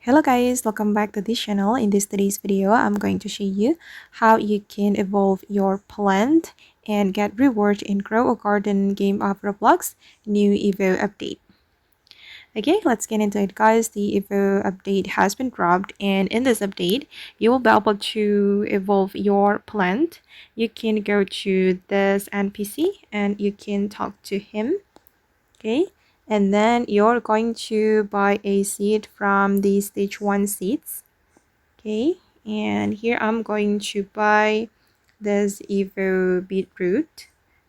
Hello guys, welcome back to this channel. In today's video, I'm going to show you how you can evolve your plant and get rewards in Grow a Garden game of Roblox new Evo update. Okay, let's get into it guys. The Evo update has been dropped, and in this update, you will be able to evolve your plant. You can go to this NPC and you can talk to him. Okay, and then you're going to buy a seed from the stage 1 seeds. Okay, and here I'm going to buy this Evo beetroot.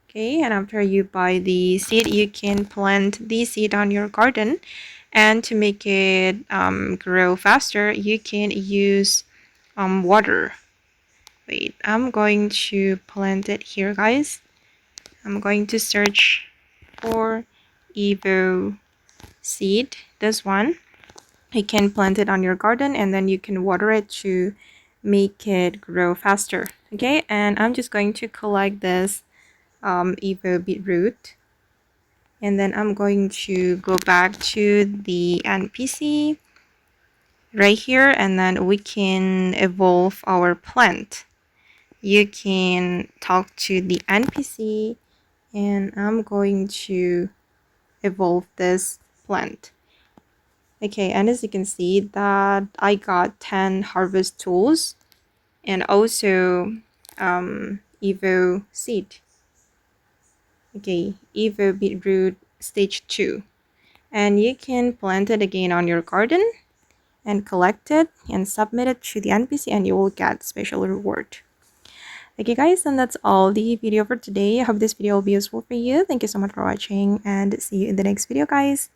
Okay, and after you buy the seed, you can plant the seed on your garden, and to make it grow faster, you can use water. Wait, I'm going to plant it here guys. I'm going to search for Evo seed, this one. You can plant it on your garden and then you can water it to make it grow faster. Okay, and I'm just going to collect this Evo beetroot, and then I'm going to go back to the NPC right here, and then we can evolve our plant. You can talk to the NPC, and I'm going to evolve this plant. Okay, and as you can see that I got 10 harvest tools and also Evo seed. Okay, Evo beetroot stage 2. And you can plant it again on your garden and collect it and submit it to the NPC and you will get special reward. Okay guys, and that's all the video for today. I hope this video will be useful for you. Thank you so much for watching and see you in the next video guys.